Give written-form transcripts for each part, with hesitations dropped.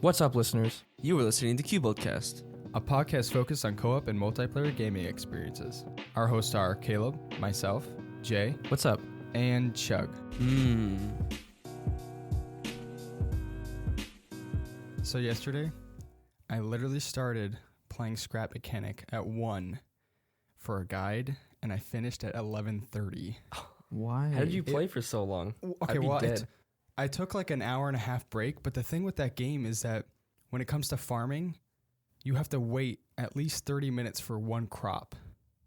What's up, listeners? You are listening to CuboldCast. A podcast focused on co-op and multiplayer gaming experiences. Our hosts are Caleb, myself, Jay, What's up? and Chug. So yesterday, I literally started playing Scrap Mechanic at 1 for a guide, and I finished at 11:30. Why? How did you play for so long? Okay, I'd be well, dead. I took like an hour and a half break, but the thing with that game is that when it comes to farming, you have to wait at least 30 minutes for one crop.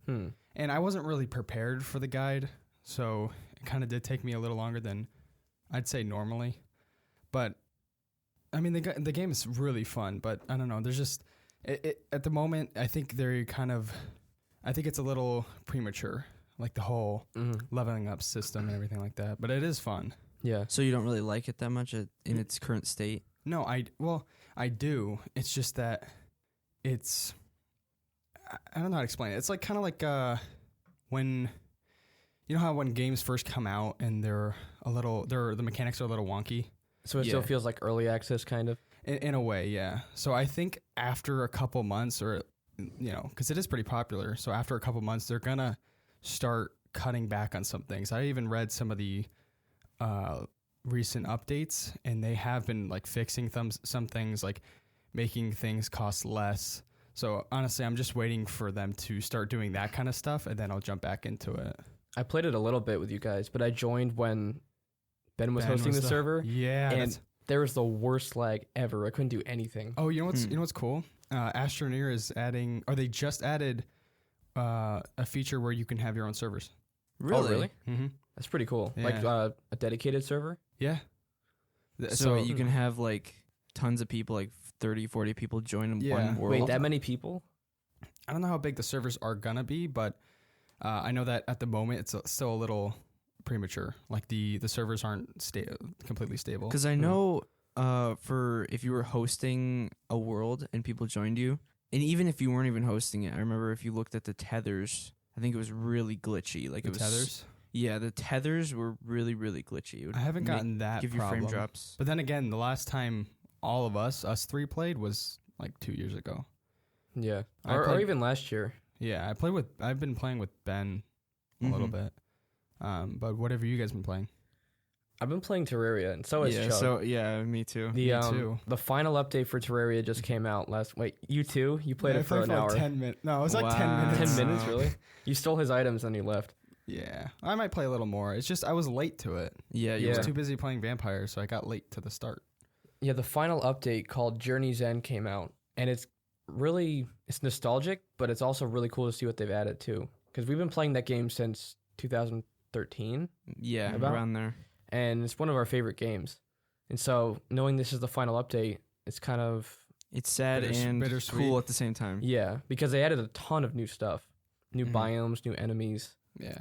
And I wasn't really prepared for the guide, so it kind of did take me a little longer than I'd say normally. But I mean, the game is really fun, but I don't know. There's just at the moment, I think I think it's a little premature, like the whole leveling up system and everything like that. But it is fun. Yeah. So you don't really like it that much in its current state? No, I do. It's just that I don't know how to explain it. It's like kind of like when you know how when games first come out and the mechanics are a little wonky. So it still feels like early access, kind of? In a way, yeah. So I think after a couple months, or because it is pretty popular, so after a couple months, they're gonna start cutting back on some things. I even read some of the recent updates, and they have been like fixing some things, like making things cost less. So honestly, I'm just waiting for them to start doing that kind of stuff, and then I'll jump back into it. I played it a little bit with you guys, but I joined when Ben was hosting the server. Yeah, and there was the worst lag ever. I couldn't do anything. Oh, you know what's cool? Astroneer is adding, or they just added a feature where you can have your own servers. Really? Oh, really? Mm-hmm. That's pretty cool. Yeah. Like a dedicated server? Yeah. So you can have like tons of people, like 30, 40 people join in one world. Wait, that many people? I don't know how big the servers are gonna be, but I know that at the moment it's still a little premature. Like the servers aren't completely stable. Because I know for if you were hosting a world and people joined you, and even if you weren't even hosting it, I remember if you looked at the tethers, I think it was really glitchy. Like tethers? Yeah, the tethers were really, really glitchy. I haven't gotten that give problem. You frame drops. But then again, the last time all of us three played was like 2 years ago. Yeah. Or even last year. Yeah, I've been playing with Ben a little bit. But what have you guys been playing? I've been playing Terraria, and so has Chug. So yeah, me too. Me too. The final update for Terraria just came out last. Wait, you too? You played it for an hour? Like 10 minutes. No, it was like 10 minutes. 10 minutes, really? You stole his items and you left. Yeah, I might play a little more. It's just I was late to it. Yeah, I was too busy playing vampires, so I got late to the start. Yeah, the final update called Journey's End came out, and it's nostalgic, but it's also really cool to see what they've added too. Because we've been playing that game since 2013. Yeah, around there. And it's one of our favorite games. And so knowing this is the final update, it's kind of... It's sad and cool at the same time. Yeah, because they added a ton of new stuff. New biomes, new enemies. Yeah.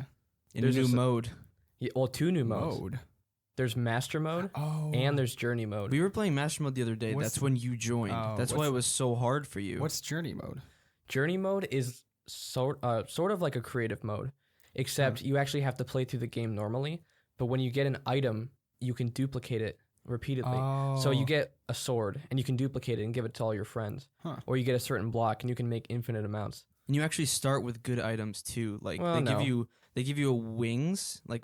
And a new mode. Yeah, well, 2 new modes. There's Master Mode and there's Journey Mode. We were playing Master Mode the other day. That's when you joined. That's why it was so hard for you. What's Journey Mode? Journey Mode is sort of like a creative mode, except you actually have to play through the game normally. But when you get an item, you can duplicate it repeatedly. So you get a sword, and you can duplicate it and give it to all your friends. Or you get a certain block, and you can make infinite amounts. And you actually start with good items too. Like they give you wings, like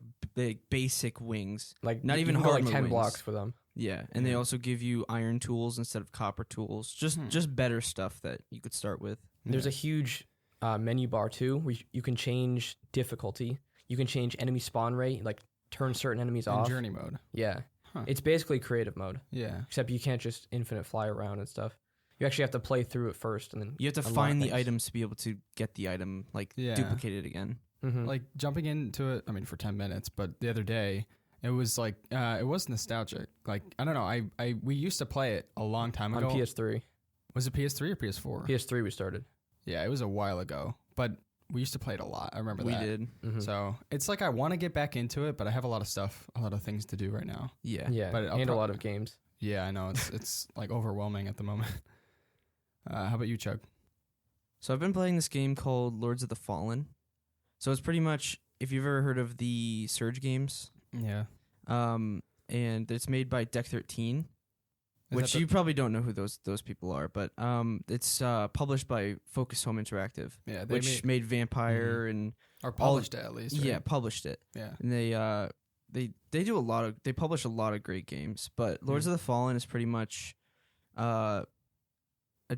basic wings. Like not even hard, like 10 wings. blocks for them. Yeah, and they also give you iron tools instead of copper tools. Just better stuff that you could start with. There's a huge menu bar too, where you can change difficulty. You can change enemy spawn rate, like turn certain enemies off. Journey Mode. Yeah. It's basically creative mode. Yeah. Except you can't just infinite fly around and stuff. You actually have to play through it first, and then you have to find the items to be able to get the item, duplicate it again. Like jumping into it, I mean, for 10 minutes, but the other day, it was like, it was nostalgic. Like, I don't know, we used to play it a long time ago. On PS3. Was it PS3 or PS4? PS3 we started. Yeah, it was a while ago, but we used to play it a lot. I remember that. We did. So it's like I want to get back into it, but I have a lot of things to do right now. Yeah. Yeah, but and a lot of games. Yeah, I know. It's like overwhelming at the moment. How about you, Chug? So I've been playing this game called Lords of the Fallen. So it's pretty much, if you've ever heard of the Surge games. Yeah. And it's made by Deck 13. which you probably don't know who those people are, but it's published by Focus Home Interactive, which made Vampire and or published it at least. Right? Yeah, published it. Yeah, and they do they publish a lot of great games, but Lords of the Fallen is pretty much a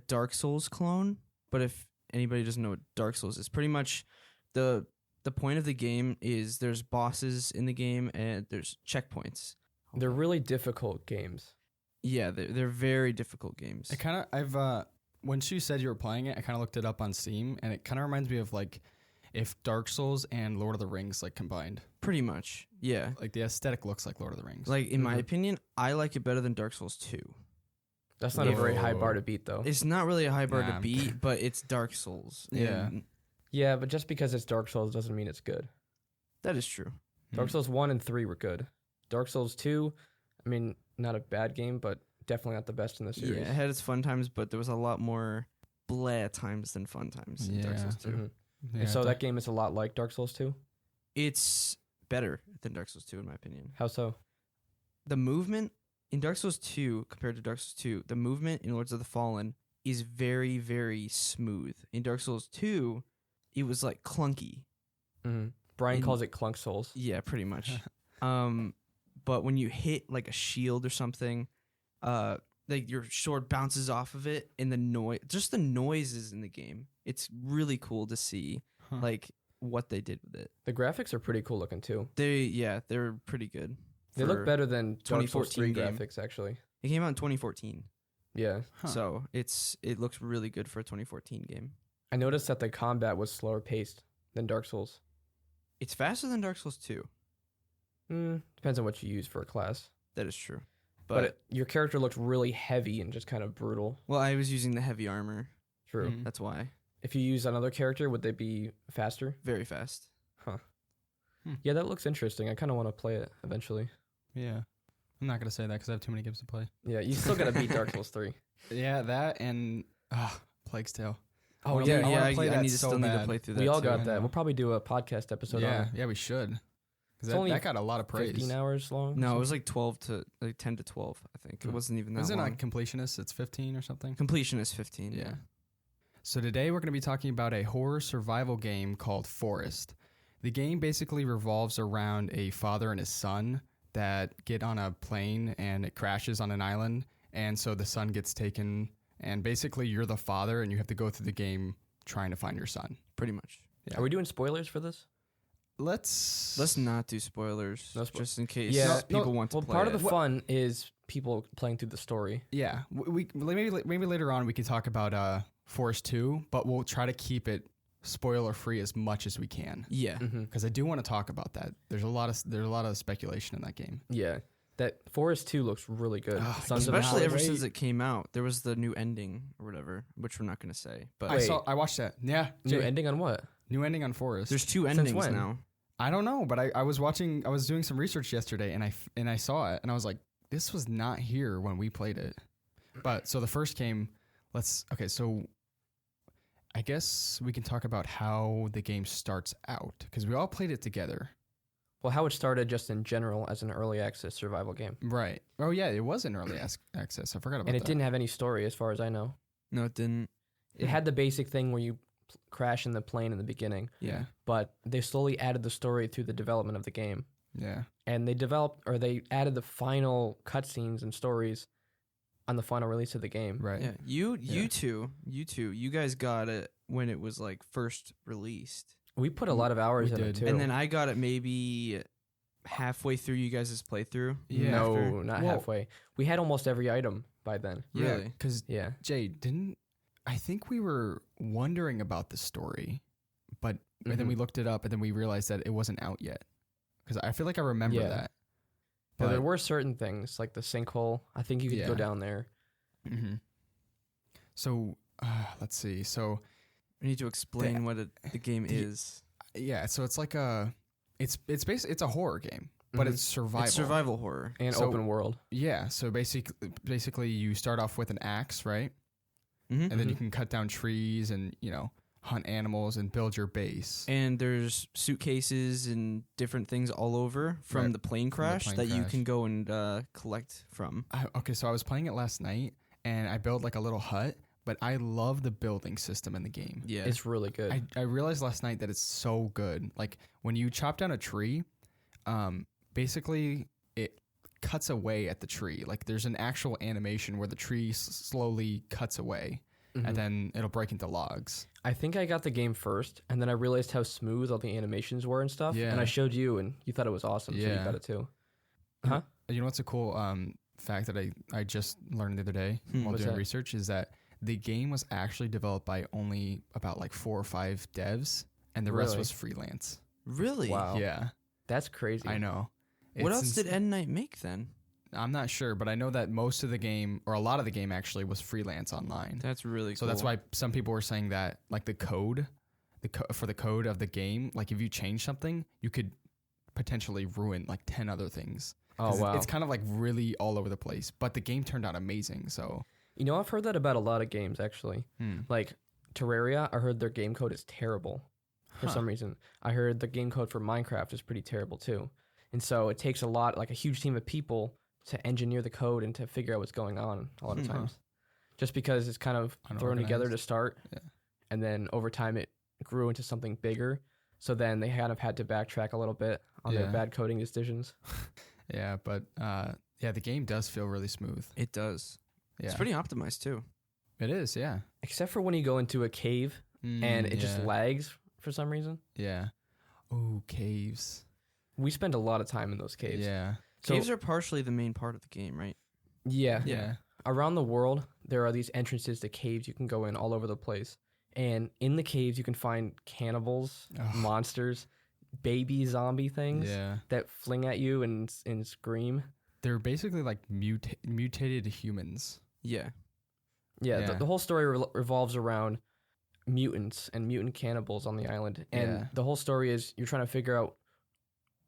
Dark Souls clone. But if anybody doesn't know what Dark Souls is, pretty much the point of the game is there's bosses in the game and there's checkpoints. They're really difficult games. Yeah, they're very difficult games. It kind of when you said you were playing it, I kind of looked it up on Steam, and it kind of reminds me of like if Dark Souls and Lord of the Rings like combined. Pretty much, yeah. Like the aesthetic looks like Lord of the Rings. Like in my opinion, I like it better than Dark Souls 2. That's not a very high bar to beat, though. It's not really a high bar to beat, but it's Dark Souls. Yeah. Yeah, but just because it's Dark Souls doesn't mean it's good. That is true. Dark Souls 1 and 3 were good. Dark Souls 2, I mean, not a bad game, but definitely not the best in the series. Yeah, it had its fun times, but there was a lot more blah times than fun times in Dark Souls 2. Mm-hmm. And so that game is a lot like Dark Souls 2? It's better than Dark Souls 2, in my opinion. How so? The movement in Dark Souls 2 compared to Dark Souls 2, the movement in Lords of the Fallen is very, very smooth. In Dark Souls 2, it was like clunky. Mm-hmm. Brian calls it Clunk Souls. Yeah, pretty much. But when you hit like a shield or something, like your sword bounces off of it, and the noises in the game, it's really cool to see like what they did with it. The graphics are pretty cool looking too. They're pretty good. They look better than Dark Souls 3 game. graphics, actually. It came out in 2014. Yeah. So it looks really good for a 2014 game. I noticed that the combat was slower paced than Dark Souls. It's faster than Dark Souls 2. Depends on what you use for a class. That is true. But your character looked really heavy and just kind of brutal. Well, I was using the heavy armor. True. That's why. If you use another character, would they be faster? Very fast. Huh. Yeah, that looks interesting. I kind of want to play it eventually. Yeah. I'm not going to say that because I have too many games to play. Yeah, you still got to beat Dark Souls 3. Yeah, that and Plague's Tale. Oh, I need to play through that. We all too. got that. We'll probably do a podcast episode on it. Yeah, we should. It's Because only that got a lot of praise. 15 hours long? No, it was like 10 to 12, I think. It wasn't even that Isn't long. it like completionist? It's 15 or something? Completion is 15, yeah. So today we're going to be talking about a horror survival game called Forest. The game basically revolves around a father and his son that get on a plane and it crashes on an island. And so the son gets taken, and basically you're the father and you have to go through the game trying to find your son. Pretty much. Yeah. Are we doing spoilers for this? Let's not do spoilers, just in case people want to play part of it. the fun is people playing through the story. Yeah. We maybe later on we can talk about Forest 2, but we'll try to keep it spoiler free as much as we can. Yeah. Because I do want to talk about that. There's a lot of speculation in that game. Yeah. That Forest 2 looks really good. Especially ever since it came out. There was the new ending or whatever, which we're not going to say. But I watched that. Yeah. New ending on what? New ending on Forest. There's 2 endings now. I don't know, but I was doing some research yesterday and I saw it and I was like, this was not here when we played it. But so the first game, so I guess we can talk about how the game starts out because we all played it together. Well, how it started just in general as an early access survival game. Right. Oh yeah, it was an early access. I forgot about that. And it didn't have any story as far as I know. No, it didn't. It had the basic thing where you crash in the plane in the beginning. Yeah. But they slowly added the story through the development of the game. Yeah. And they added the final cutscenes and stories on the final release of the game. Right. Yeah. You two, you guys got it when it was like first released. We put a lot of hours in it too. And then I got it maybe halfway through you guys' playthrough. Yeah. No, not halfway. We had almost every item by then. Really? Because Jay, I think we were wondering about the story, but and then we looked it up and then we realized that it wasn't out yet. Because I feel like I remember that. But there were certain things like the sinkhole. I think you could go down there. Mm-hmm. So let's see. So we need to explain what the game is. Yeah. So it's like it's basically it's a horror game, but it's survival. It's survival horror and open world. Yeah. So basically you start off with an axe, right? Mm-hmm. And then you can cut down trees and hunt animals and build your base. And there's suitcases and different things all over from the plane crash that you can go and collect from. So I was playing it last night, and I built like a little hut, but I love the building system in the game. Yeah. It's really good. I realized last night that it's so good. Like when you chop down a tree, basically it cuts away at the tree. Like there's an actual animation where the tree slowly cuts away, and then it'll break into logs. I think I got the game first, and then I realized how smooth all the animations were and stuff. Yeah. And I showed you, and you thought it was awesome, so you got it too. Huh? You know what's a cool fact that I just learned the other day while What's doing that? research is that the game was actually developed by only about like 4 or 5 devs, and the rest Really? was freelance. Really? Wow. Yeah, That's crazy. I know. What else did End Night make then? I'm not sure, but I know that most of the game, or a lot of the game actually, was freelance online. That's really So cool. that's why some people were saying that, like the code of the game, like if you change something, you could potentially ruin like 10 other things. Oh, 'Cause wow. It's kind of like really all over the place, but the game turned out amazing. So You know, I've heard that about a lot of games, actually. Like Terraria, I heard their game code is terrible for some reason. I heard the game code for Minecraft is pretty terrible, too. And so it takes a huge team of people to engineer the code and to figure out what's going on a lot of times. Just because it's kind of thrown together to start, and then over time it grew into something bigger. So then they kind of had to backtrack a little bit on their bad coding decisions. yeah, but the game does feel really smooth. It does. Yeah. It's pretty optimized too. It is, yeah. Except for when you go into a cave and it just lags for some reason. Yeah. Oh, caves. We spend a lot of time in those caves. Yeah. So, Caves are partially the main part of the game, right? yeah. Yeah. Around the world, there are these entrances to caves you can go in all over the place. And in the caves, you can find cannibals, monsters, baby zombie things that fling at you and scream. They're basically like mutated humans. Yeah. Yeah. The whole story revolves around mutants and mutant cannibals on the island. And the whole story is you're trying to figure out,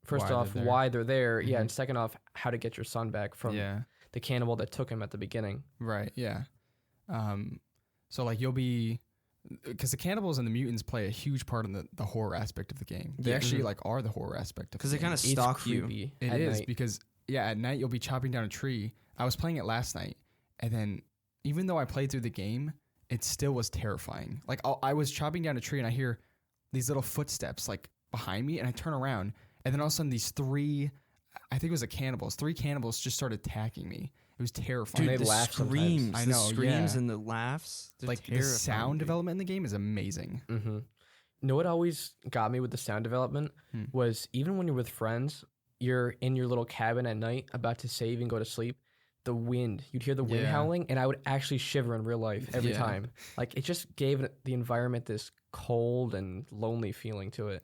first off, why they're there. Yeah. And second off, how to get your son back from the cannibal that took him at the beginning. Right. Yeah. So like you'll be, because the cannibals and the mutants play a huge part in the horror aspect of the game. They actually like are the horror aspect of the game. Because they kind of stalk you. Creepy It at is night. because at night you'll be chopping down a tree. I was playing it last night, and then even though I played through the game, it still was terrifying. Like I was chopping down a tree and I hear these little footsteps like behind me, and I turn around, and then all of a sudden these 3, I think it was three cannibals just started attacking me. It was terrifying. Dude, Dude, they the laugh screams, sometimes. I the know, screams yeah. and the laughs. Like the terrifying, sound dude. development in the game is amazing. Mm-hmm. You know what always got me with the sound development was even when you're with friends, you're in your little cabin at night about to save and go to sleep, the wind, you'd hear the wind howling, and I would actually shiver in real life every time. Like it just gave the environment this cold and lonely feeling to it.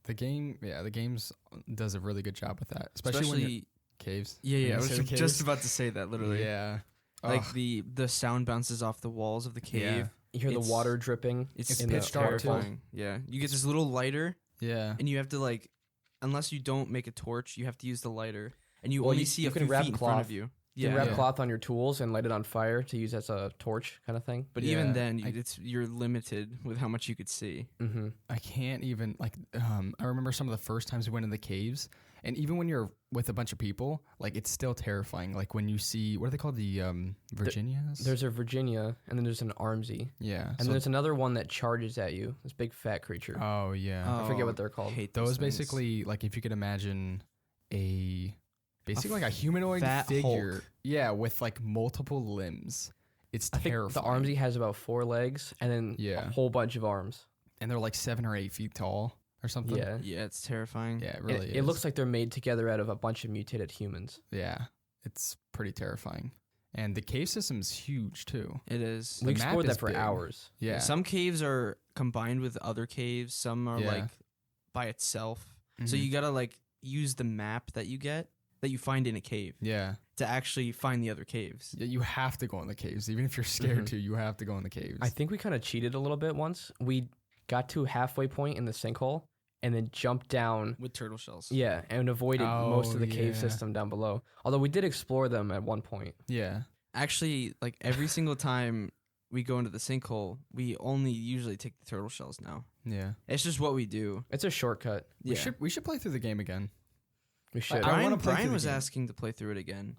The games does a really good job with that, especially when you're caves. Yeah, I was Caves. just about to say that, literally. Yeah. Like the sound bounces off the walls of the cave. Yeah. You hear the water dripping. It's in the pitch dark, too. terrifying. Yeah. You get this little lighter, Yeah. and you have to like, unless you don't make a torch, you have to use the lighter, and you Well, only you- see you a can few wrap feet in front cloth. of you. You can Yeah. wrap cloth on your tools and light it on fire to use as a torch kind of thing. But Yeah. even then, you're limited with how much you could see. Mm-hmm. I can't even I remember some of the first times we went in the caves, and even when you're with a bunch of people, like it's still terrifying. Like when you see, what are they called, the Virginias? There's a Virginia, and then there's an Armsy, yeah, and then there's another one that charges at you. This big fat creature. oh yeah, I forget what they're called. Hate those things. basically like if you could imagine basically like a humanoid fat figure, Hulk. yeah, with like multiple limbs. It's I think terrifying. the Armsy has about 4 legs and then Yeah. a whole bunch of arms. and they're like 7 or 8 feet tall or something. Yeah. Yeah, it's terrifying. yeah, it It, really. it looks like they're made together out of a bunch of mutated humans. yeah, it's pretty terrifying. And the cave system's huge too. It is. We map explored is that for big. hours. Yeah, Some caves are combined with other caves. Some are Yeah. like by itself. So Mhm. you gotta like use the map that you find in a cave yeah. to actually find the other caves. Yeah, you have to go in the caves. Even if you're scared Mhm. to, you have to go in the caves. I think we kind of cheated a little bit once. We got to a halfway point in the sinkhole and then jumped down. With turtle shells. Yeah, and avoided most of the cave yeah. system down below. Although we did explore them at one point. yeah. Actually, like every single time we go into the sinkhole, we only usually take the turtle shells now. Yeah. It's just what we do. It's a shortcut. We should play through the game again. We should. I wanna play Brian through the was game. asking to play through it again.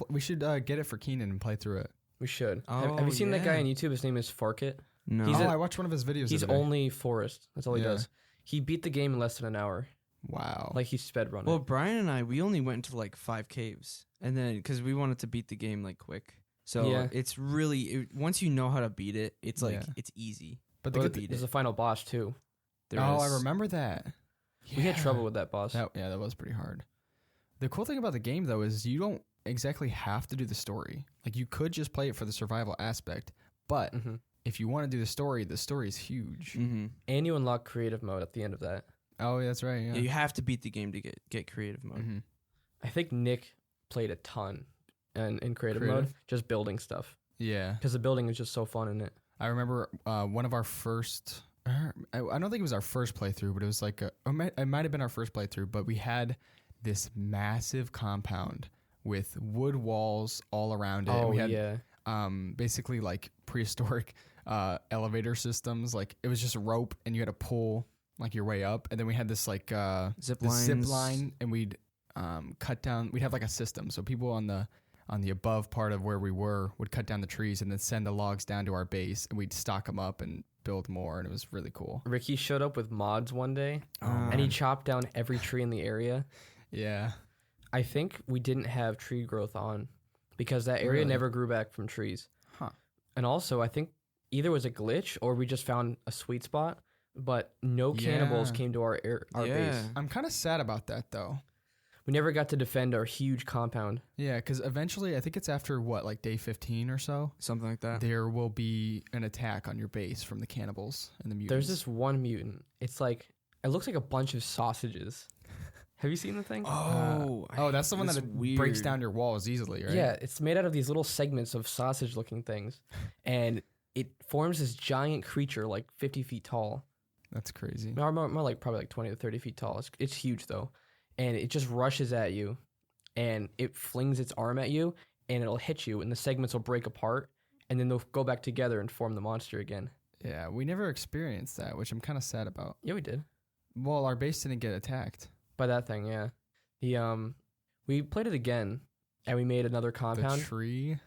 We should get it for Keenan and play through it. We should. Oh, have you seen that guy yeah. on YouTube? His name is Farkit. No. I watched one of his videos. He's the other day. only forest. That's all he Yeah. does. He beat the game in less than an hour. Wow. Like he sped run Well, it. Brian and we only went into like 5 caves, and then because we wanted to beat the game like quick. So Yeah. it's really once you know how to beat it, it's like Yeah. it's easy. but to the beat There's it. a final boss too. I remember that. We had Yeah. trouble with that boss. That was pretty hard. The cool thing about the game though is you don't exactly have to do the story. Like you could just play it for the survival aspect, but hmm if you want to do the story is huge. Mm-hmm. And you unlock creative mode at the end of that. Oh, yeah, that's right. Yeah. Yeah. You have to beat the game to get creative mode. Mhm. I think Nick played a ton in creative mode, Creative? just building stuff. Yeah. Because the building is just so fun in it. I remember one of our first. I don't think it was our first playthrough, but it was like it might have been our first playthrough. But we had this massive compound with wood walls all around it. and Oh, we had yeah. basically like prehistoric elevator systems. Like it was just a rope, and you had to pull like your way up. And then we had this like Zip the zip lines. line, and we'd cut down. We'd have like a system, so people on the above part of where we were would cut down the trees and then send the logs down to our base, and we'd stock them up and build more, and it was really cool. Ricky showed up with mods one day, Oh, and he chopped down every tree in the area. Yeah. I think we didn't have tree growth on because that area Really? never grew back from trees. Huh. And also, I think either was a glitch or we just found a sweet spot, but no cannibals Yeah. came to our base. I'm kind of sad about that though. We never got to defend our huge compound. Yeah, because eventually, I think it's after like day 15 or so, something like that. there will be an attack on your base from the cannibals and the mutants. There's this one mutant. It's like, it looks like a bunch of sausages. Have you seen the thing? That's the one that's that breaks weird. down your walls easily, right? Yeah, it's made out of these little segments of sausage looking things. And it forms this giant creature like 50 feet tall. That's crazy. More like probably like 20 to 30 feet tall. It's huge though. And it just rushes at you and it flings its arm at you and it'll hit you and the segments will break apart and then they'll go back together and form the monster again. Yeah, we never experienced that, which I'm kind of sad about. Yeah, we did. Well, our base didn't get attacked. By that thing, yeah. We played it again and we made another compound. The tree.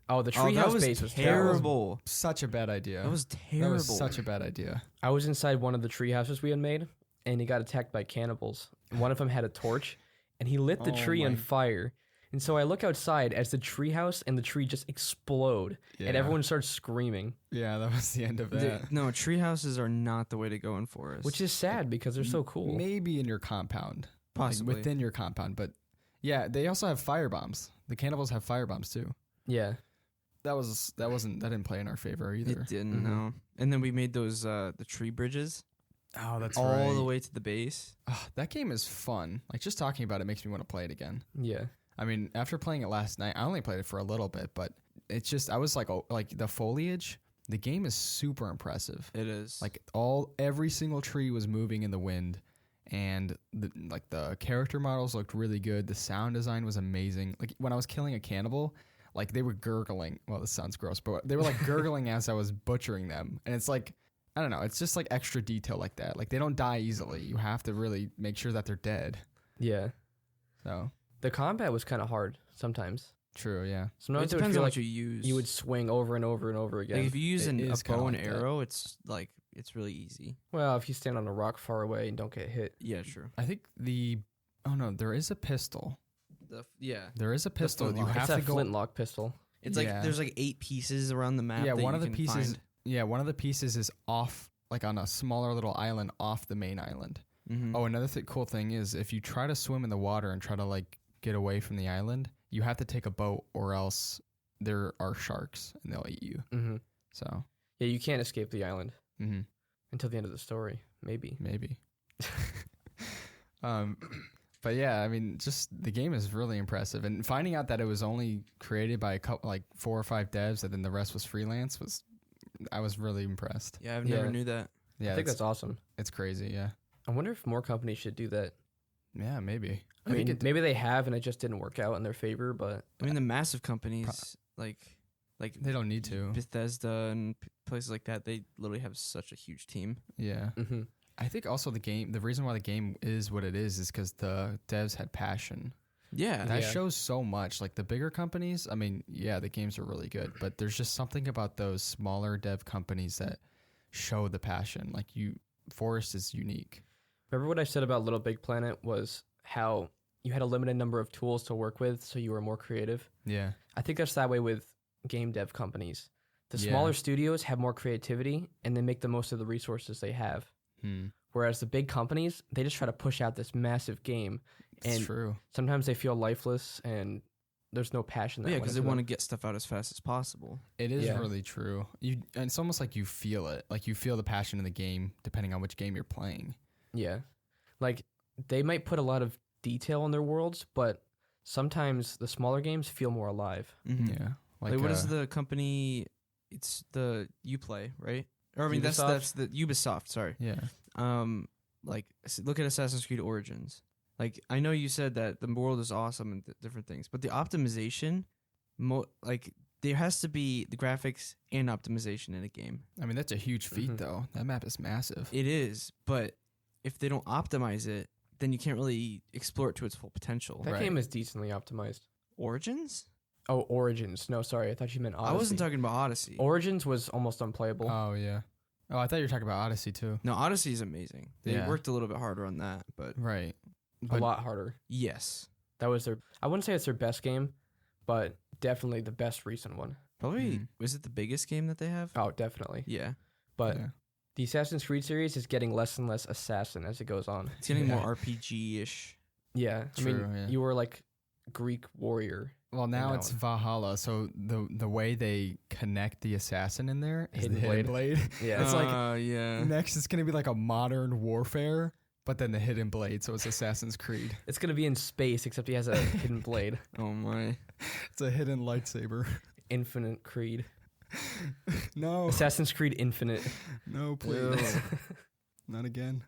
Oh, the that treehouse was base was terrible. terrible. Such a bad idea. That was That terrible. was such a bad idea. I was inside one of the tree houses we had made, and he got attacked by cannibals. One of them had a torch, and he lit the Oh tree on my- fire. And so I look outside as the tree house and the tree just explode, Yeah. and everyone starts screaming, Yeah, that was the end of that. No, tree houses are not the way to go in forests. which is sad because they're so cool. Maybe in your compound. possibly Like within your compound. But yeah, they also have fire bombs. The cannibals have fire bombs too. Yeah, That didn't play in our favor either. It didn't. Mhm. No. And then we made those the tree bridges Oh, that's all the way to the base. That game is fun. Like just talking about it makes me want to play it again. yeah. I mean, after playing it last night, I only played it for a little bit, but it's just I was like, oh, like the foliage. The game is super impressive. It is Like every single tree was moving in the wind, and the character models looked really good. The sound design was amazing. Like when I was killing a cannibal, like they were gurgling. Well, this sounds gross, but they were like gurgling as I was butchering them, and it's like I don't know. It's just like extra detail like that. Like they don't die easily. You have to really make sure that they're dead. Yeah. So The combat was kind of hard sometimes. true, yeah. Sometimes it it would depends feel on like what you use. you would swing over and over and over again. like if you use It a is kinda bow and like that. arrow, it's like it's really easy. Well, if you stand on a rock far away and don't get hit. Yeah, true. I think there is a pistol. Yeah, There is a pistol. You flintlock. have It's to that go. flintlock pistol. it's like Yeah. there's like 8 pieces around the map. Yeah, that one you of the can pieces. find. Yeah, one of the pieces is off, like on a smaller little island off the main island. Mhm. Oh, another cool thing is if you try to swim in the water and try to like get away from the island, you have to take a boat or else there are sharks and they'll eat you. Mm-hmm. So, Yeah, you can't escape the island mm-hmm, until the end of the story. Maybe. maybe. But yeah, I mean, just the game is really impressive, and finding out that it was only created by a couple, like 4 or 5 devs, and then the rest was freelance I was really impressed. Yeah, I've Yeah. never knew that. Yeah, I think that's awesome. it's crazy. Yeah, I wonder if more companies should do that. yeah, maybe. I mean, maybe they have and it just didn't work out in their favor, but I mean, the massive companies like Like They don't need to. Bethesda and places like that, they literally have such a huge team. Yeah. Mm-hmm. I think also the reason why the game is what it is because the devs had passion. Yeah. That shows so much. Like the bigger companies, I mean, yeah, the games are really good, but there's just something about those smaller dev companies that show the passion. Like Forest is unique. Remember what I said about Little Big Planet was how you had a limited number of tools to work with, so you were more creative. Yeah. I think that's that way with game dev companies. The Yeah. smaller studios have more creativity and they make the most of the resources they have. Whereas the big companies, they just try to push out this massive game. It's true. Sometimes they feel lifeless and there's no passion. Yeah, because they want to get stuff out as fast as possible. It is really true. And it's almost like you feel it. Like you feel the passion in the game depending on which game you're playing. Yeah. Like they might put a lot of detail in their worlds, but sometimes the smaller games feel more alive. Mm-hmm. Yeah. Like what is the company? It's the Uplay, right? Or I mean, Ubisoft? that's the Ubisoft. Sorry. Yeah. Like look at Assassin's Creed Origins. Like I know you said that the world is awesome and different things, but the optimization, like there has to be the graphics and optimization in a game. I mean, that's a huge feat though. That map is massive. It is, but if they don't optimize it, then you can't really explore it to its full potential. That game is decently optimized. Origins? Oh, Origins. No, sorry. I thought you meant Odyssey. I wasn't talking about Odyssey. Origins was almost unplayable. Oh, yeah. Oh, I thought you were talking about Odyssey too. No, Odyssey is amazing. They Yeah. worked a little bit harder on that, but Right. A lot harder. yes. That was their... I wouldn't say it's their best game, but definitely the best recent one. Probably, was it the biggest game that they have? Oh, definitely. Yeah. But Yeah. the Assassin's Creed series is getting less and less assassin as it goes on. It's getting Yeah. more RPG-ish. Yeah. True, yeah. You were like Greek warrior. Well, now that it's one. Valhalla, so the way they connect the assassin in there is Hidden the hidden blade. Yeah. It's like yeah. next it's going to be like a modern warfare, but then the hidden blade, so it's Assassin's Creed. It's going to be in space, except he has a hidden blade. Oh my. It's a hidden lightsaber. Infinite Creed. No. Assassin's Creed Infinite. No, please. Not again.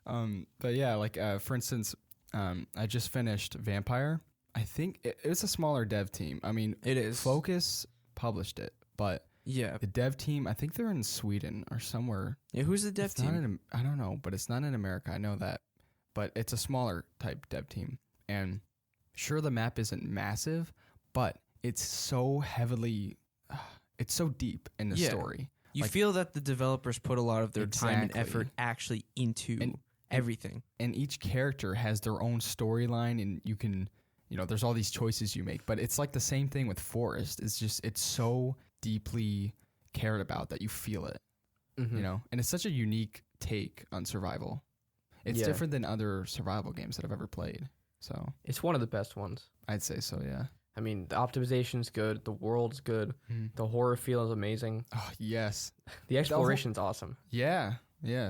But yeah, like for instance, I just finished Vampire. I think it's a smaller dev team. I mean, It is. Focus published it, but Yeah. the dev team, I think they're in Sweden or somewhere. Yeah, who's the dev It's not team? I don't know, but it's not in America. I know that, but it's a smaller type dev team. And sure, the map isn't massive, but it's so heavily, it's so deep in the Yeah. story. You like- feel that the developers put a lot of their time and Exactly. effort actually into And- everything. And each character has their own storyline, and you can, there's all these choices you make. But it's like the same thing with Forest. It's so deeply cared about that you feel it, Mhm. And it's such a unique take on survival. It's Yeah. different than other survival games that I've ever played. So It's one of the best ones. I'd say so, yeah. I mean, the optimization's good. The world's good. The horror feel is amazing. Oh, yes. The exploration's awesome. Yeah,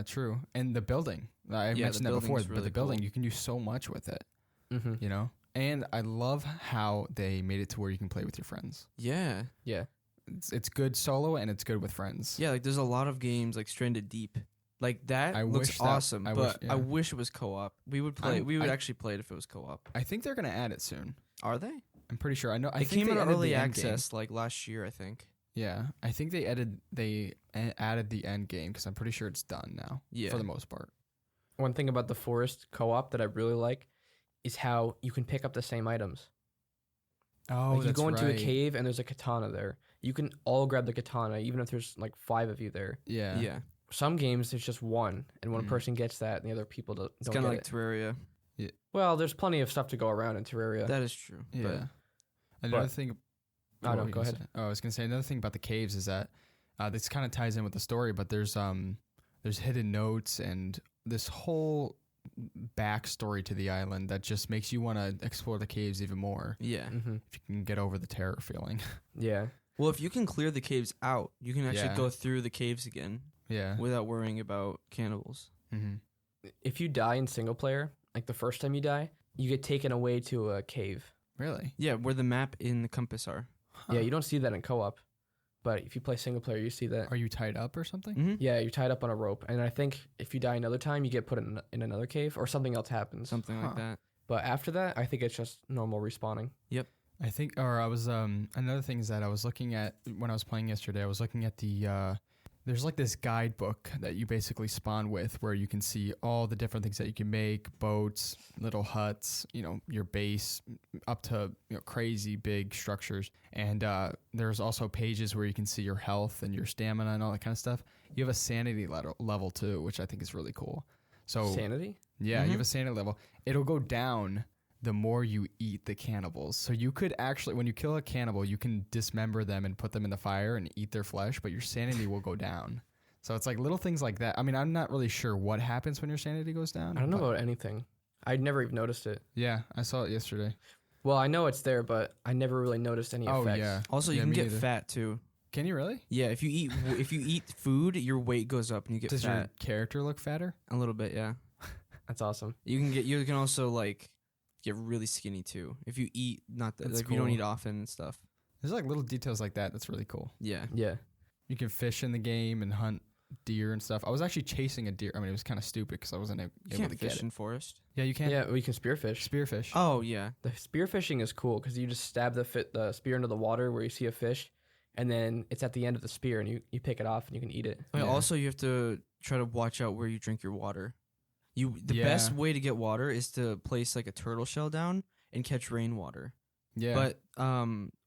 true. And the building. I Yeah, mentioned the that before, building's but really the building, cool. you can do so much with it, Mm-hmm. And I love how they made it to where you can play with your friends. Yeah. Yeah. It's good solo and it's good with friends. Yeah, like there's a lot of games like Stranded Deep. Like that I looks wish that- awesome, I but wish- I yeah. wish it was co-op. We would play. We would I- actually play it if it was co-op. I think they're gonna add it soon. Are they? I'm pretty sure. I know. I It think came they out added early the end game. access like last year, I think. Yeah, I think they added the end game because I'm pretty sure it's done now. Yeah. for the most part. One thing about the Forest co-op that I really like is how you can pick up the same items. Oh, Like you go into a cave and there's a katana there. You can all grab the katana, even if there's like 5 of you there. Yeah, Yeah. Some games there's just one, and one Mm. person gets that, and the other people don't It's get kind of like it. Terraria. Well, there's plenty of stuff to go around in Terraria. That is true. yeah. Another but- thing. Oh, what no, were you go gonna ahead. say? Oh, I was gonna say another thing about the caves is that this kind of ties in with the story, but there's hidden notes and this whole backstory to the island that just makes you want to explore the caves even more. Yeah. Mm-hmm. If you can get over the terror feeling. Yeah. Well, if you can clear the caves out, you can actually Yeah. go through the caves again Yeah. without worrying about cannibals. Mm-hmm. If you die in single player, like the first time you die, you get taken away to a cave. Really? Yeah, where the map and the compass are. Yeah, you don't see that in co-op, but if you play single player, you see that. Are you tied up or something? Mm-hmm. Yeah, you're tied up on a rope, and I think if you die another time, you get put in another cave, or something else happens. Something like that. But after that, I think it's just normal respawning. I think, or I was, another thing is that I was looking at, when I was playing yesterday, I was looking at there's like this guidebook that you basically spawn with where you can see all the different things that you can make, boats, little huts, your base, up to crazy big structures. And there's also pages where you can see your health and your stamina and all that kind of stuff. You have a sanity level too, which I think is really cool. So Sanity? Yeah, you have a sanity level. It'll go down the more you eat the cannibals. So you could actually, when you kill a cannibal, you can dismember them and put them in the fire and eat their flesh, but your sanity will go down. So it's like little things like that. I mean, I'm not really sure what happens when your sanity goes down. I don't know about anything. I'd never even noticed it. Yeah, I saw it yesterday. Well, I know it's there, but I never really noticed any effects. Oh, yeah. Also, you can get fat too. Can you really? Yeah, if you eat food, your weight goes up and you get Does fat. your character look fatter? A little bit, yeah. That's awesome. You can also like get really skinny too if you eat if you don't eat often and stuff. There's like little details like that. That's really cool. Yeah. Yeah. You can fish in the game and hunt deer and stuff. I was actually chasing a deer. I mean, it was kind of stupid because I wasn't able to Can't get fish it. in forest. Yeah, you can. Yeah, we can spearfish. Spearfish. Oh yeah. The spearfishing is cool because you just stab the spear into the water where you see a fish, and then it's at the end of the spear, and you pick it off and you can eat it. Oh, yeah. Yeah. Also, you have to try to watch out where you drink your water. The best way to get water is to place like a turtle shell down and catch rainwater. Yeah. But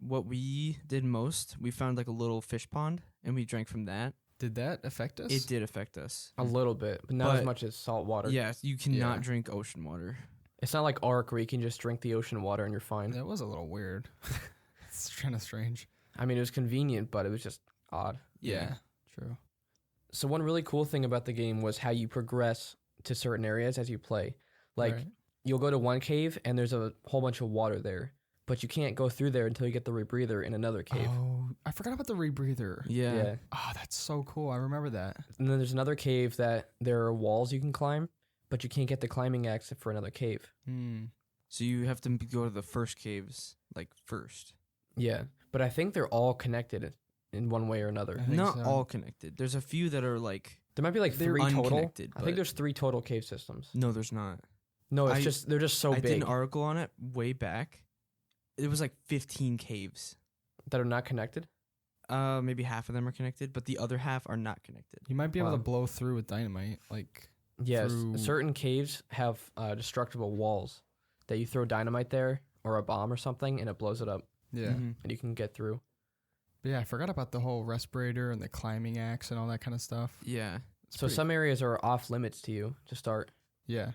what we did most, we found like a little fish pond and we drank from that. Did that affect us? It did affect us. A little bit, but not as much as salt water. Yeah, you cannot Yeah. drink ocean water. It's not like Ark where you can just drink the ocean water and you're fine. That was a little weird. It's kind of strange. I mean, it was convenient, but it was just odd. Yeah. True. So one really cool thing about the game was how you progress to certain areas as you play. Like, Right. you'll go to one cave and there's a whole bunch of water there, but you can't go through there until you get the rebreather in another cave. Oh, I forgot about the rebreather. Yeah. Oh, that's so cool. I remember that. And then there's another cave that there are walls you can climb, but you can't get the climbing axe for another cave. So you have to go to the first caves like first. Yeah, but I think they're all connected in one way or another. I think Not so. all connected. There's a few that are like There might be like they're 3 total. unconnected, I think but- there's 3 total cave systems. no, there's not. No, I they're just so I did big an article on it way back. It was like 15 caves. that are not connected. Maybe half of them are connected, but the other half are not connected. You might be able Wow. to blow through with dynamite. Like, Yes, through- certain caves have destructible walls that you throw dynamite there or a bomb or something, and it blows it up, yeah. Mhm. and you can get through. But yeah, I forgot about the whole respirator and the climbing axe and all that kind of stuff. Yeah. It's So pretty- some areas are off limits to you to start, Yeah.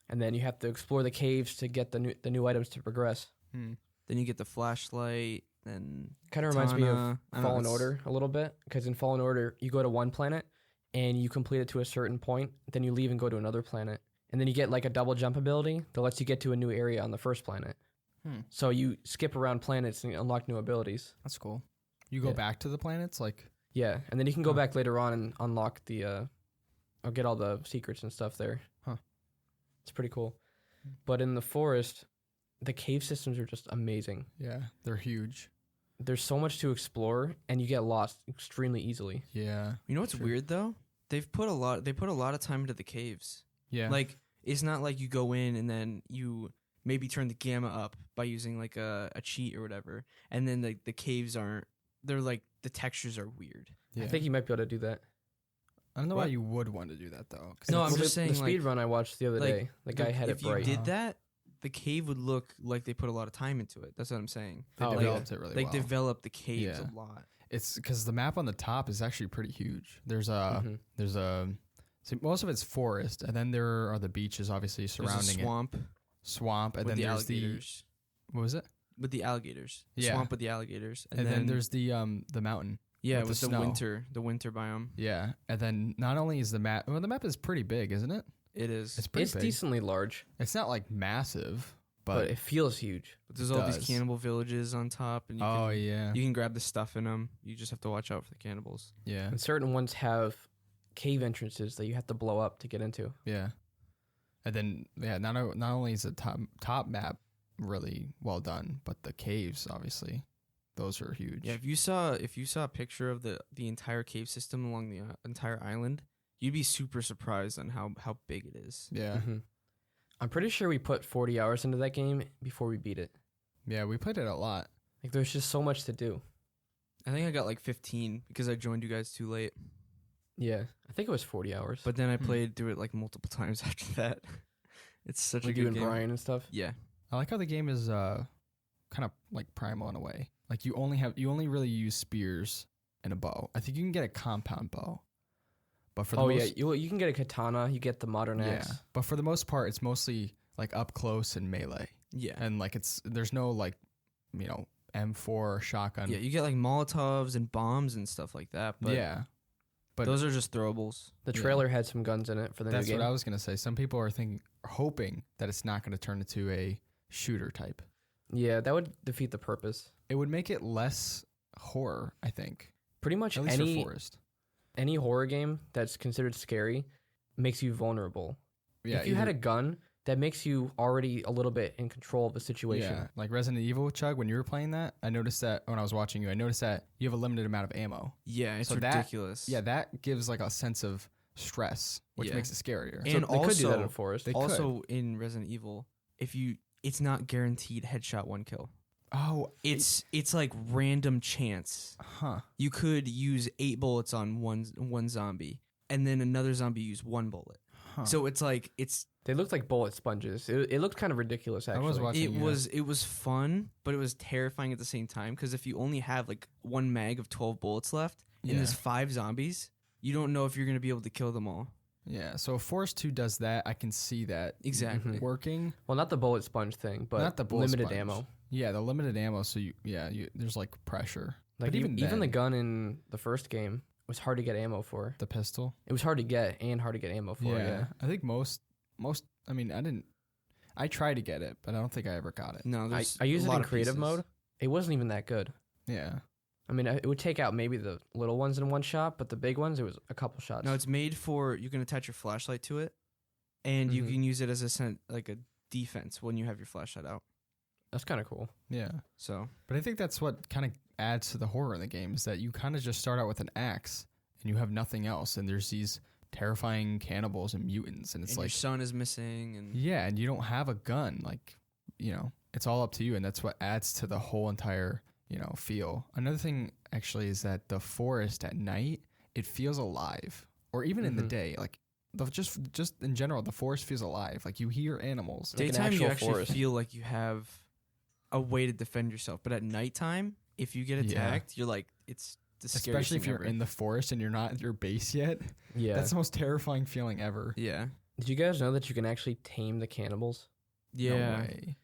and then you have to explore the caves to get the new items to progress. Then you get the flashlight. Then Kind of reminds me of katana. I don't know, Fallen it's- Order a little bit, because in Fallen Order you go to one planet and you complete it to a certain point, then you leave and go to another planet, and then you get like a double jump ability that lets you get to a new area on the first planet. So you skip around planets and unlock new abilities. That's cool. You go Yeah. back to the planets? Like, Yeah, and then you can go Huh. back later on and unlock or get all the secrets and stuff there. Huh. It's pretty cool. But in the forest, the cave systems are just amazing. yeah, they're huge. There's so much to explore, and you get lost extremely easily. Yeah. You know what's True. weird though? They put a lot of time into the caves. Yeah. Like it's not like you go in and then you maybe turn the gamma up by using like a cheat or whatever, and then the caves aren't. They're like the textures are weird. yeah. I think you might be able to do that. I don't know why What? you would want to do that though. 'Cause No, it's- I'm Well, just saying, the speed like- run I watched the other like, day, the guy had if it bright. you did that, the cave would look like they put a lot of time into it. That's what I'm saying. they Oh, yeah. developed it really They well. developed the caves Yeah. a lot. It's because the map on the top is actually pretty huge. There's Mhm. see, most of it's forest, and then there are the beaches obviously There's a surrounding swamp swamp, and with then the there's alligators. what was it? With the alligators. Yeah. Swamp with the alligators. And then there's the mountain. yeah, with with the the snow. winter biome. Yeah, and then not only is the map, well, the map is pretty big, isn't it? It is. It's pretty It's big. decently large, It's not like massive, but but, it feels huge. But there's all does. these cannibal villages on top, and oh yeah, you can grab the stuff in them. You just have to watch out for the cannibals. yeah, And certain ones have cave entrances that you have to blow up to get into. yeah. And then yeah, not only is the top map really well done, but the caves obviously, those are huge. Yeah, if you saw a picture of the entire cave system along the entire island, you'd be super surprised on how big it is. Yeah. Mhm. I'm pretty sure we put 40 hours into that game before we beat it. Yeah, we played it a lot. Like there's just so much to do. I think I got like 15 because I joined you guys too late. Yeah, I think it was 40 hours. But then I played through it like multiple times after that. It's such a like good you and game. Brian and stuff. Yeah. I like how the game is kind of like primal in a way. Like you only really use spears and a bow. I think you can get a compound bow. But for the most, you can get a katana, you get the modern axe. But for the most part it's mostly like up close and melee. Yeah. And like there's no like, M4 shotgun. Yeah, you get like Molotovs and bombs and stuff like that. But yeah. But those are just throwables. The trailer had some guns in it for the new game. That's what I was gonna say. Some people are hoping that it's not gonna turn into a shooter type. Yeah, that would defeat the purpose. It would make it less horror, I think. Pretty much At least for Forest. Any horror game that's considered scary makes you vulnerable. Yeah, if you had a gun, that makes you already a little bit in control of the situation. Yeah, like Resident Evil, Chug, when you were playing that, I noticed that when I was watching you, I noticed that you have a limited amount of ammo. Yeah, it's ridiculous. That gives like a sense of stress, which makes it scarier. And so they could do that in Forest. Also in Resident Evil, it's not guaranteed headshot one kill. Oh, it's like random chance. Huh. You could use 8 bullets on one zombie, and then another zombie use 1 bullet. Huh. So it's like They looked like bullet sponges. It looked kind of ridiculous, actually. I was watching. It was fun, but it was terrifying at the same time because if you only have like 1 mag of 12 bullets left and there's 5 zombies, you don't know if you're gonna be able to kill them all. Yeah, so if Forest 2 does that, I can see that Exactly working. Well, not the bullet sponge thing, but Not the bullet limited sponge. ammo. Yeah, the limited ammo. So there's like pressure. Like but even the gun in the first game was hard to get ammo for. the pistol. It was hard to get and hard to get ammo for. Yeah. I think most. I mean, I tried to get it, but I don't think I ever got it. No, I used it in creative mode. It wasn't even that good. Yeah. I mean, it would take out maybe the little ones in one shot, but the big ones, it was a couple shots. No, it's made for you can attach your flashlight to it, and you can use it as a defense when you have your flashlight out. That's kind of cool. Yeah. So, But I think that's what kind of adds to the horror in the game is that you kind of just start out with an axe and you have nothing else, and there's these terrifying cannibals and mutants, and it's your like son is missing, and yeah, and you don't have a gun. Like, it's all up to you, and that's what adds to the whole entire feel. Another thing actually is that the forest at night, it feels alive, or even in the day, like just in general, the forest feels alive. Like you hear animals. Like daytime you actually forest. feel like you have a way to defend yourself, but at nighttime, if you get attacked, you're like it's the scariest especially if thing you're ever. in the forest and you're not at your base yet. Yeah. That's the most terrifying feeling ever. Yeah. Did you guys know that you can actually tame the cannibals? Yeah. No way.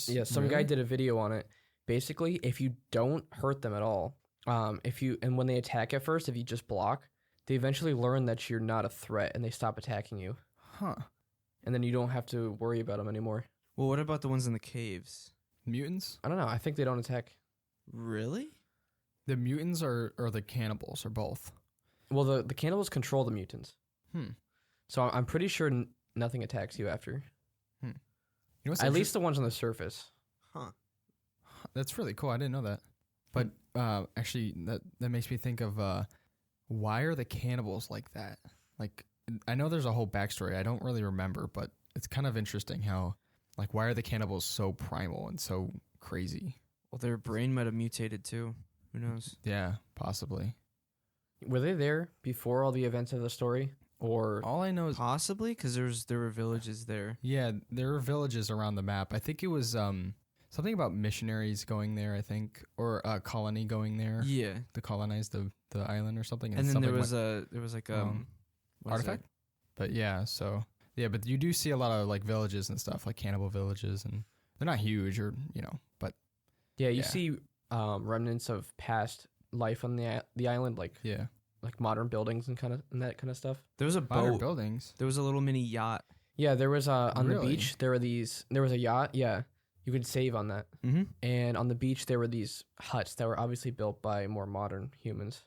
Yeah, some guy did a video on it. Basically, if you don't hurt them at all, when they attack at first, if you just block, they eventually learn that you're not a threat and they stop attacking you. Huh. And then you don't have to worry about them anymore. Well, what about the ones in the caves? Mutants? I don't know. I think they don't attack. Really? The mutants or the cannibals or both? Well, the cannibals control the mutants. So I'm pretty sure nothing attacks you after. You know what's At least the ones on the surface. Huh. That's really cool. I didn't know that. But actually, that makes me think of why are the cannibals like that? Like, I know there's a whole backstory. I don't really remember, but it's kind of interesting how, like, why are the cannibals so primal and so crazy? Well, their brain might have mutated too. Who knows? Yeah, possibly. Were they there before all the events of the story? Or All I know is, Possibly, because there were villages there. yeah, there are villages around the map. I think it was something about missionaries going there, I think, or a colony going there Yeah. to colonize the island or something. And then something there was went- what is artifact. But yeah, so yeah, but you do see a lot of like villages and stuff, like cannibal villages, and they're not huge or but yeah, you Yeah. see remnants of past life on the island, like yeah, modern buildings and that kind of stuff. There was a modern boat. buildings. There was a little mini yacht. Yeah, there was on the Really? beach. There was a yacht. Yeah, you could save on that. Mm-hmm. And on the beach, there were these huts that were obviously built by more modern humans.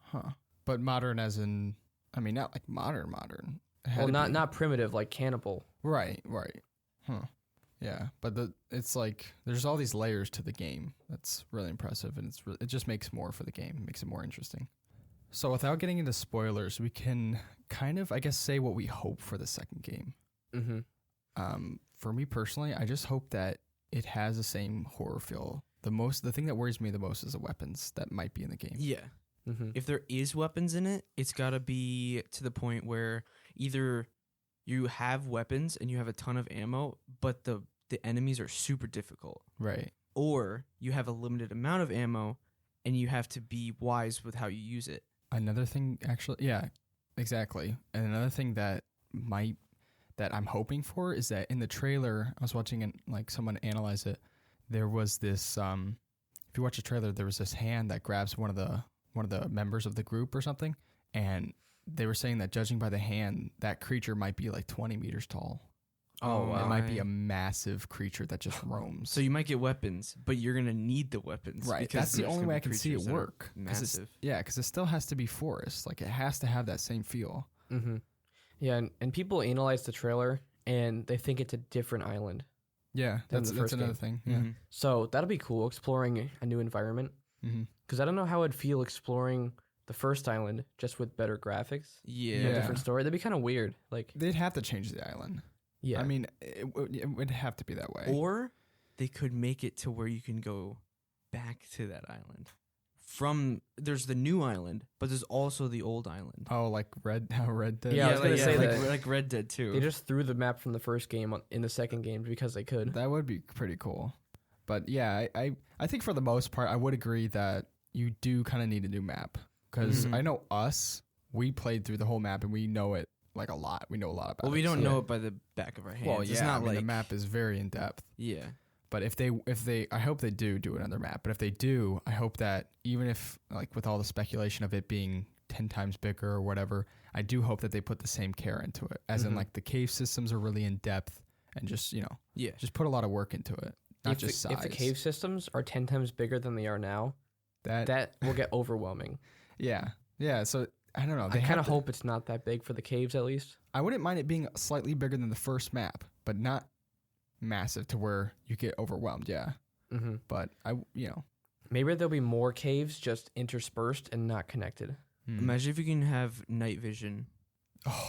Huh. But modern as in, I mean, not like modern. It had Well, to be- not primitive like cannibal. right. Huh. Yeah, but it's like there's all these layers to the game. That's really impressive, and it just makes more for the game, makes it more interesting. So without getting into spoilers, we can kind of, I guess, say what we hope for the second game. Mm-hmm. For me personally, I just hope that it has the same horror feel. The thing that worries me the most is the weapons that might be in the game. Yeah. Mm-hmm. If there is weapons in it, it's got to be to the point where either you have weapons and you have a ton of ammo, but the enemies are super difficult. Right. Or you have a limited amount of ammo and you have to be wise with how you use it. Another thing, actually, yeah, exactly. And another thing that I'm hoping for is that in the trailer, I was watching someone analyze it. There was this, if you watch the trailer, there was this hand that grabs one of the members of the group or something, and they were saying that judging by the hand, that creature might be like 20 meters tall. Oh, wow. It might be a massive creature that just roams. So you might get weapons, but you're going to need the weapons. Right. Because That's the there's only gonna way be I can see it creatures that are work. Massive. Because it still has to be forest. Like, it has to have that same feel. Mm-hmm. Yeah, and people analyze the trailer, and they think it's a different island. Yeah, that's another thing. Yeah. Mm-hmm. So that'll be cool, exploring a new environment. Because I don't know how I'd feel exploring the first island just with better graphics. Yeah. And a different story. That'd be kind of weird. Like, They'd have to change the island. yeah. I mean, it would have to be that way. Or they could make it to where you can go back to that island. There's the new island, but there's also the old island. Oh, like Red Dead? Yeah, I was gonna say like, that. like Red Dead 2. They just threw the map from the first game in the second game because they could. That would be pretty cool. But yeah, I think for the most part, I would agree that you do kind of need a new map. Because I know we played through the whole map and we know it like a lot. We know a lot about it. Well, we don't know it by the back of our hands. Well, It's yeah, not the map is very in depth. Yeah. But if they, I hope they do another map. But if they do, I hope that even if, like, with all the speculation of it being 10 times bigger or whatever, I do hope that they put the same care into it. As in, like, the cave systems are really in depth and just, just put a lot of work into it. Not just size. If the cave systems are 10 times bigger than they are now, that will get overwhelming. Yeah. Yeah. So I don't know. I kind of hope it's not that big for the caves, at least. I wouldn't mind it being slightly bigger than the first map, but not massive to where you get overwhelmed. Yeah. Mm-hmm. But maybe there'll be more caves just interspersed and not connected. Imagine if you can have night vision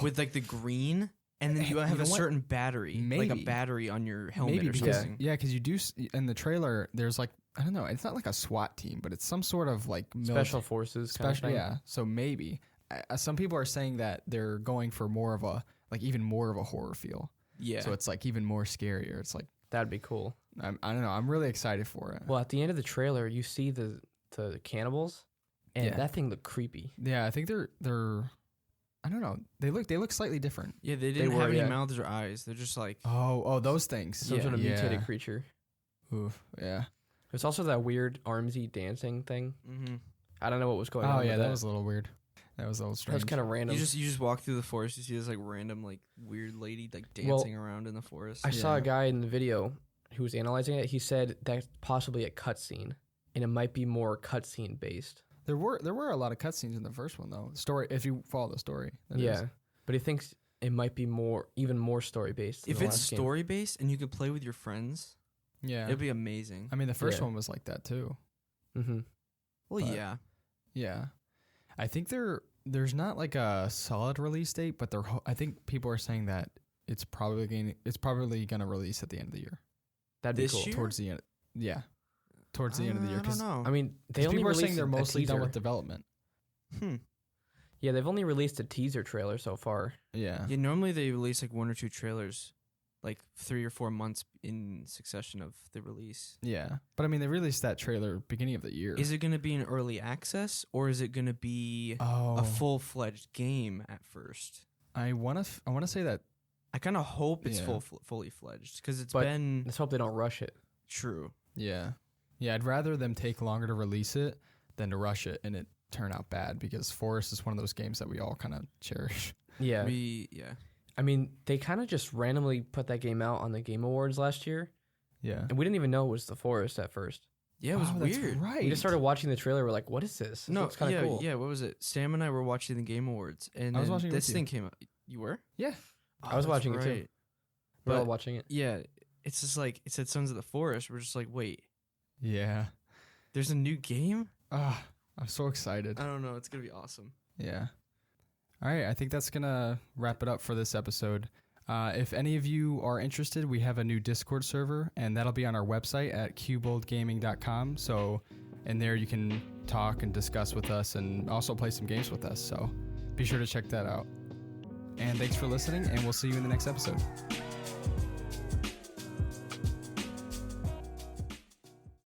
with like the green, and then you have a certain battery, like a battery on your helmet or something. Yeah, because you do in the trailer. There's like, I don't know. It's not like a SWAT team, but it's some sort of like special forces. Special, yeah. So maybe some people are saying that they're going for more of a even more of a horror feel. Yeah. So it's like even more scarier. It's like that'd be cool. I don't know. I'm really excited for it. Well, at the end of the trailer, you see the cannibals, and that thing looked creepy. Yeah, I think they're. I don't know. They look slightly different. Yeah, they didn't have any mouths or eyes. They're just like those things. Some sort of mutated creature. Oof. Yeah. There's also that weird armsy dancing thing. Mm-hmm. I don't know what was going on. Oh yeah, that was a little weird. That was a little strange. That was kind of random. You just walk through the forest. You see this like random like weird lady like dancing around in the forest. I saw a guy in the video who was analyzing it. He said that's possibly a cutscene, and it might be more cutscene based. There were a lot of cutscenes in the first one though. The story, if you follow the story. Yeah, but he thinks it might be even more story based. If it's story based and you could play with your friends, yeah, it'd be amazing. I mean, the first one was like that too. Mm-hmm. Well, but, yeah. I think there's not like a solid release date, but I think people are saying that it's probably gonna release at the end of the year. That'd be cool. Year? Towards the end. Yeah. Towards the end of the year. I don't know. I mean, people are saying they're mostly done with development. Yeah, they've only released a teaser trailer so far. Yeah. Yeah. Normally they release like 1 or 2 trailers, like 3 or 4 months in succession of the release. Yeah, but I mean, they released that trailer beginning of the year. Is it going to be an early access or is it going to be a full-fledged game at first? I want to say that. I kind of hope it's fully fledged because Let's hope they don't rush it. True. Yeah. Yeah, I'd rather them take longer to release it than to rush it and it turn out bad, because Forest is one of those games that we all kind of cherish. Yeah. I mean, they kind of just randomly put that game out on the Game Awards last year. Yeah. And we didn't even know it was The Forest at first. Yeah, it was weird. That's right. We just started watching the trailer. We're like, what is this? Looks kind of cool. Yeah, what was it? Sam and I were watching the Game Awards, and I was watching this thing came out. You were? Yeah. I was watching it too. We're all watching it. Yeah, it's just like, it said Sons of the Forest. We're just like, wait. Yeah. There's a new game? I'm so excited. I don't know. It's going to be awesome. Yeah. All right. I think that's going to wrap it up for this episode. If any of you are interested, we have a new Discord server, and that'll be on our website at cuboldgaming.com. So in there you can talk and discuss with us and also play some games with us. So be sure to check that out. And thanks for listening, and we'll see you in the next episode.